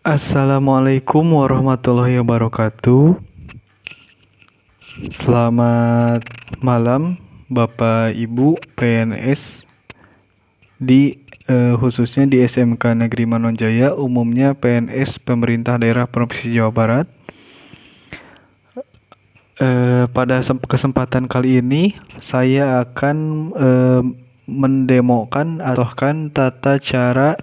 Assalamualaikum warahmatullahi wabarakatuh. Selamat malam Bapak Ibu PNS khususnya di SMK Negeri Manonjaya, umumnya PNS Pemerintah Daerah Provinsi Jawa Barat. Pada kesempatan kali ini saya akan mendemokan atau tata cara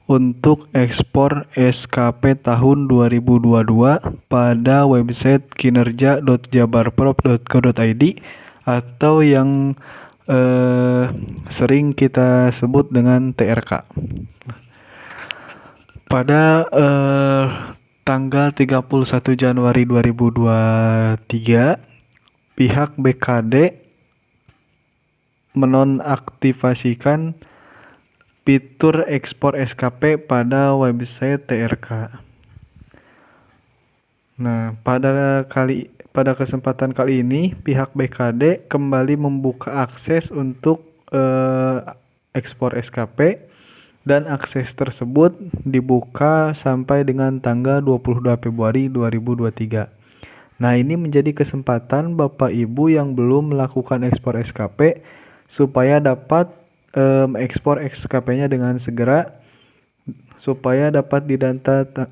untuk ekspor SKP tahun 2022 pada website kinerja.jabarprop.go.id atau yang sering kita sebut dengan TRK. Pada tanggal 31 Januari 2023, pihak BKD menonaktifasikan fitur ekspor SKP pada website TRK. Nah, pada kesempatan kali ini pihak BKD kembali membuka akses untuk ekspor SKP, dan akses tersebut dibuka sampai dengan tanggal 22 Februari 2023. Nah, ini menjadi kesempatan Bapak Ibu yang belum melakukan ekspor SKP supaya dapat ekspor SKP-nya dengan segera, supaya dapat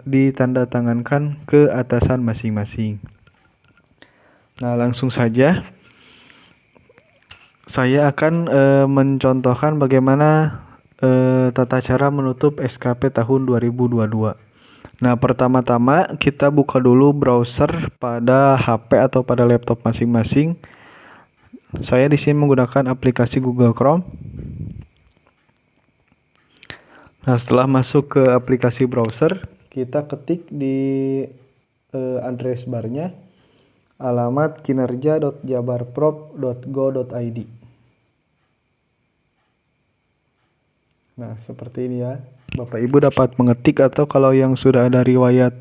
ditandatangankan ke atasan masing-masing. Nah, langsung saja saya akan mencontohkan bagaimana tata cara menutup SKP tahun 2022. Nah, pertama-tama kita buka dulu browser pada HP atau pada laptop masing-masing. Saya di sini menggunakan aplikasi Google Chrome. Nah, setelah masuk ke aplikasi browser, kita ketik di address barnya alamat kinerja.jabarprop.go.id. Nah, seperti ini ya. Bapak Ibu dapat mengetik, atau kalau yang sudah ada riwayat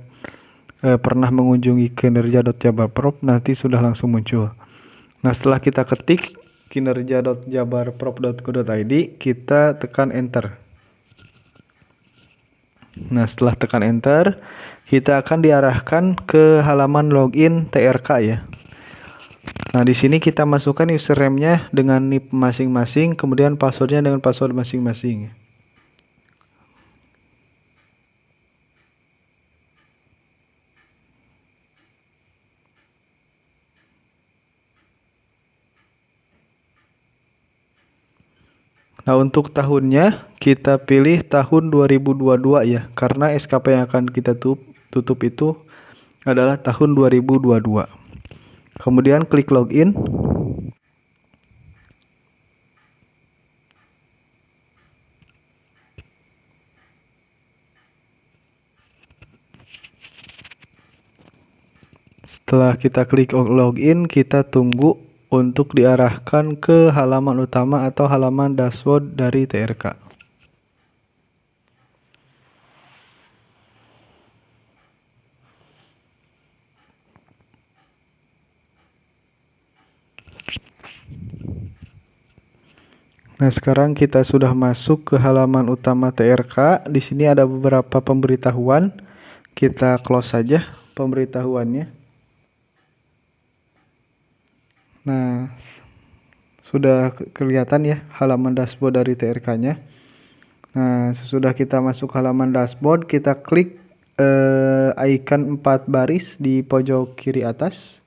pernah mengunjungi kinerja.jabarprop, nanti sudah langsung muncul. Nah, setelah kita ketik kinerja.jabarprop.go.id, kita tekan enter. Nah, setelah tekan enter, kita akan diarahkan ke halaman login TRK ya. Nah, di sini kita masukkan username-nya dengan NIP masing-masing, kemudian passwordnya dengan password masing-masing. Nah, untuk tahunnya kita pilih tahun 2022 ya, karena SKP yang akan kita tutup itu adalah tahun 2022. Kemudian klik login. Setelah kita klik login, kita tunggu untuk diarahkan ke halaman utama atau halaman dashboard dari TRK. Nah, sekarang kita sudah masuk ke halaman utama TRK. Di sini ada beberapa pemberitahuan. Kita close saja pemberitahuannya. Nah, sudah kelihatan ya halaman dashboard dari TRK-nya. Nah, sesudah kita masuk halaman dashboard, kita klik icon 4 baris di pojok kiri atas.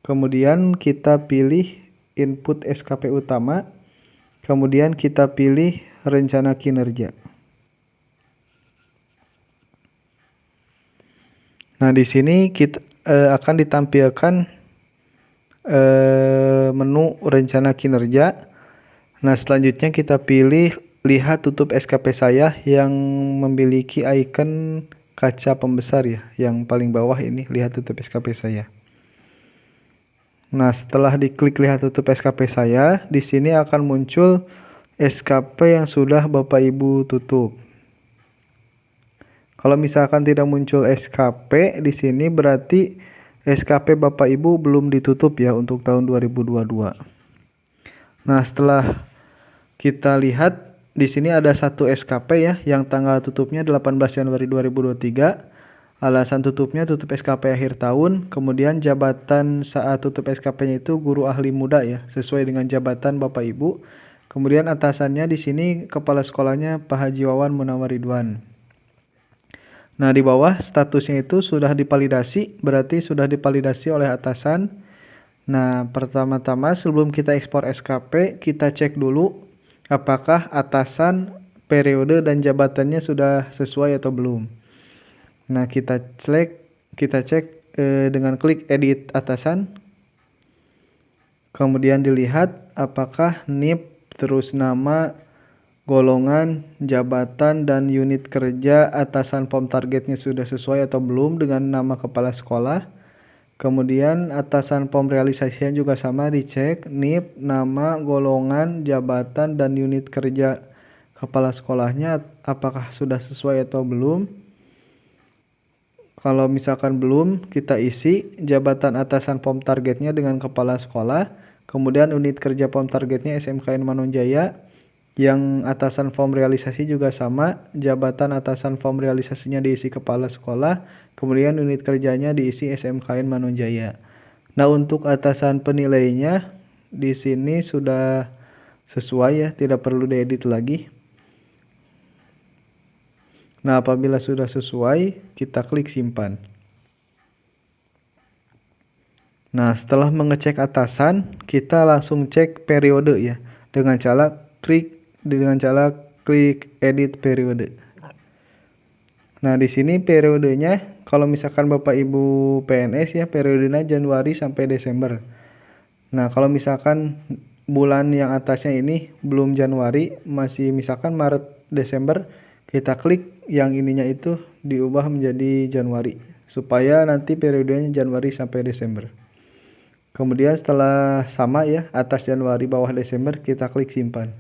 Kemudian kita pilih input SKP utama. Kemudian kita pilih rencana kinerja. Nah, di sini kita akan ditampilkan menu rencana kinerja. Nah, selanjutnya kita pilih lihat tutup SKP saya yang memiliki icon kaca pembesar ya, yang paling bawah ini, lihat tutup SKP saya. Nah, setelah diklik lihat tutup SKP saya, di sini akan muncul SKP yang sudah Bapak Ibu tutup. Kalau misalkan tidak muncul SKP di sini, berarti SKP Bapak Ibu belum ditutup ya untuk tahun 2022. Nah, setelah kita lihat di sini ada satu SKP ya yang tanggal tutupnya 18 Januari 2023. Alasan tutupnya tutup SKP akhir tahun. Kemudian jabatan saat tutup SKP-nya itu guru ahli muda ya, sesuai dengan jabatan Bapak Ibu. Kemudian atasannya di sini kepala sekolahnya Pak Haji Wawan Munawar Ridwan. Nah, di bawah statusnya itu sudah divalidasi, berarti sudah divalidasi oleh atasan. Nah, pertama-tama sebelum kita ekspor SKP, kita cek dulu apakah atasan, periode, dan jabatannya sudah sesuai atau belum. Nah, kita cek dengan klik edit atasan. Kemudian dilihat apakah NIP, terus nama, golongan, jabatan, dan unit kerja atasan POM targetnya sudah sesuai atau belum dengan nama kepala sekolah. Kemudian atasan POM realisasinya juga sama, dicek NIP, nama, golongan, jabatan, dan unit kerja kepala sekolahnya apakah sudah sesuai atau belum. Kalau misalkan belum, kita isi jabatan atasan POM targetnya dengan kepala sekolah. Kemudian unit kerja POM targetnya SMKN Manonjaya. Yang atasan POM realisasi juga sama, jabatan atasan POM realisasinya diisi kepala sekolah, kemudian unit kerjanya diisi SMKN Manonjaya. Nah, untuk atasan penilainya di sini sudah sesuai ya, tidak perlu diedit lagi. Nah, apabila sudah sesuai, kita klik simpan. Nah, setelah mengecek atasan, kita langsung cek periode ya, dengan cara klik edit periode. Nah, di sini periodenya kalau misalkan Bapak Ibu PNS ya, periodenya Januari sampai Desember. Nah, kalau misalkan bulan yang atasnya ini belum Januari, masih misalkan Maret Desember, kita klik yang ininya itu diubah menjadi Januari supaya nanti periodenya Januari sampai Desember. Kemudian setelah sama ya, atas Januari bawah Desember, kita klik simpan.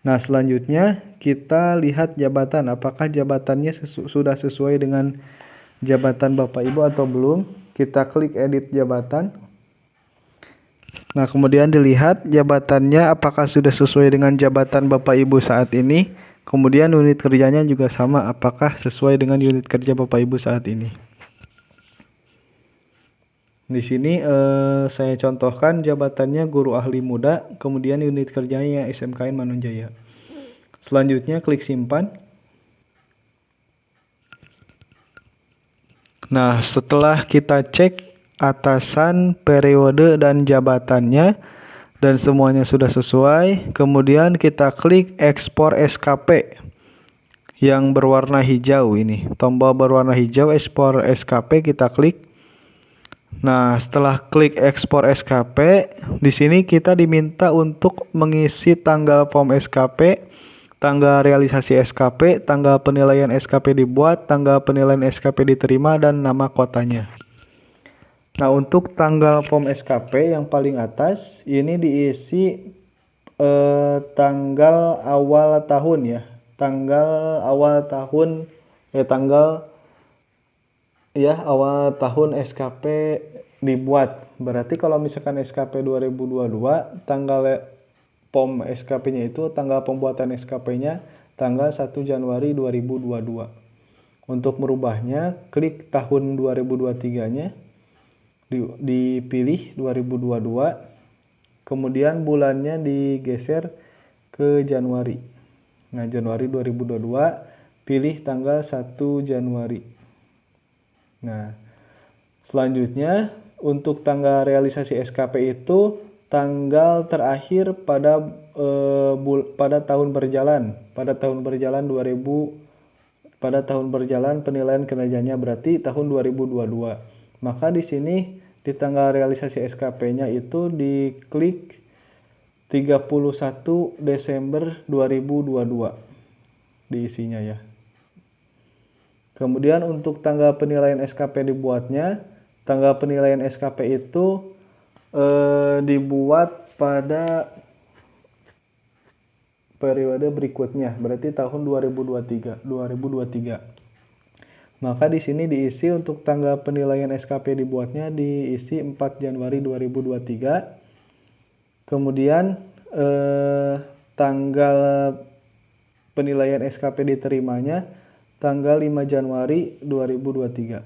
Nah, selanjutnya kita lihat jabatan, apakah jabatannya sudah sesuai dengan jabatan Bapak Ibu atau belum. Kita klik edit jabatan. Nah, kemudian dilihat jabatannya apakah sudah sesuai dengan jabatan Bapak Ibu saat ini. Kemudian unit kerjanya juga sama, apakah sesuai dengan unit kerja Bapak Ibu saat ini. Di sini saya contohkan jabatannya guru ahli muda, kemudian unit kerjanya SMKN Manonjaya. Selanjutnya klik simpan. Nah, setelah kita cek atasan, periode, dan jabatannya dan semuanya sudah sesuai, kemudian kita klik ekspor SKP yang berwarna hijau ini. Tombol berwarna hijau ekspor SKP kita klik. Nah, setelah klik ekspor SKP, di sini kita diminta untuk mengisi tanggal POM SKP, tanggal realisasi SKP, tanggal penilaian SKP dibuat, tanggal penilaian SKP diterima, dan nama kotanya. Nah, untuk tanggal POM SKP yang paling atas, ini diisi tanggal awal tahun ya. Tanggal awal tahun, awal tahun SKP dibuat. Berarti kalau misalkan SKP 2022, tanggal POM SKP-nya itu, tanggal pembuatan SKP-nya tanggal 1 Januari 2022. Untuk merubahnya, klik tahun 2023-nya, dipilih 2022, kemudian bulannya digeser ke Januari. Nah, Januari 2022, pilih tanggal 1 Januari. Nah, selanjutnya untuk tanggal realisasi SKP itu tanggal terakhir pada tahun berjalan, pada tahun berjalan penilaian kinerjanya, berarti tahun 2022. Maka di sini di tanggal realisasi SKP-nya itu diklik 31 Desember 2022 diisinya ya. Kemudian untuk tanggal penilaian SKP dibuatnya, tanggal penilaian SKP itu dibuat pada periode berikutnya, berarti tahun 2023. Maka di sini diisi untuk tanggal penilaian SKP dibuatnya diisi 4 Januari 2023. Kemudian tanggal penilaian SKP diterimanya tanggal 5 Januari 2023.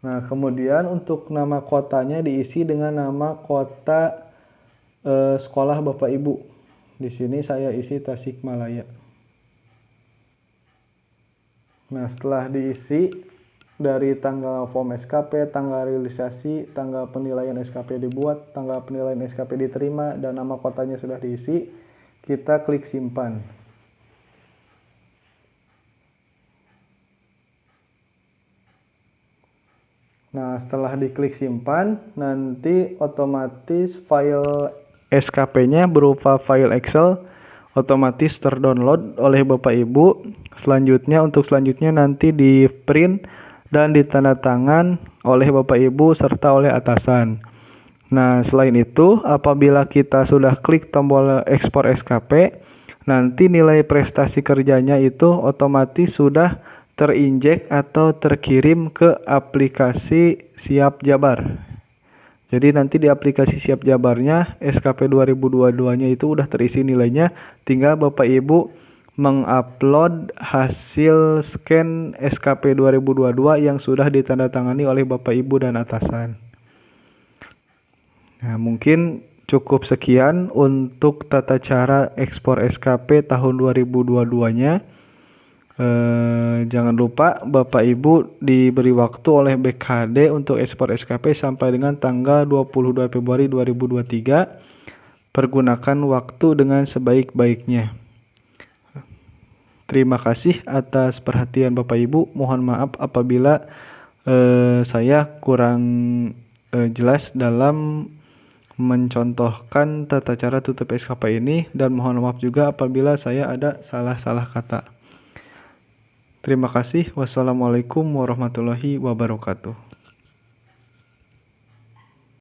Nah, kemudian untuk nama kotanya diisi dengan nama kota sekolah Bapak Ibu. Di sini saya isi Tasikmalaya. Nah, setelah diisi dari tanggal form SKP, tanggal realisasi, tanggal penilaian SKP dibuat, tanggal penilaian SKP diterima, dan nama kotanya sudah diisi, kita klik simpan. Nah, setelah diklik simpan, nanti otomatis file SKP-nya berupa file Excel otomatis terdownload oleh Bapak Ibu. Untuk selanjutnya nanti di print dan ditandatangan oleh Bapak Ibu serta oleh atasan. Nah, selain itu, apabila kita sudah klik tombol ekspor SKP, nanti nilai prestasi kerjanya itu otomatis sudah terinjek atau terkirim ke aplikasi Siap Jabar. Jadi nanti di aplikasi Siap Jabarnya SKP 2022-nya itu udah terisi nilainya, tinggal Bapak Ibu mengupload hasil scan SKP 2022 yang sudah ditandatangani oleh Bapak Ibu dan atasan. Nah, mungkin cukup sekian untuk tata cara ekspor SKP tahun 2022-nya. Jangan lupa Bapak Ibu diberi waktu oleh BKD untuk ekspor SKP sampai dengan tanggal 22 Februari 2023. Pergunakan waktu dengan sebaik-baiknya. Terima kasih atas perhatian Bapak Ibu. Mohon maaf apabila saya kurang jelas dalam mencontohkan tata cara tutup SKP ini, dan mohon maaf juga apabila saya ada salah-salah kata. Terima kasih. Wassalamualaikum warahmatullahi wabarakatuh.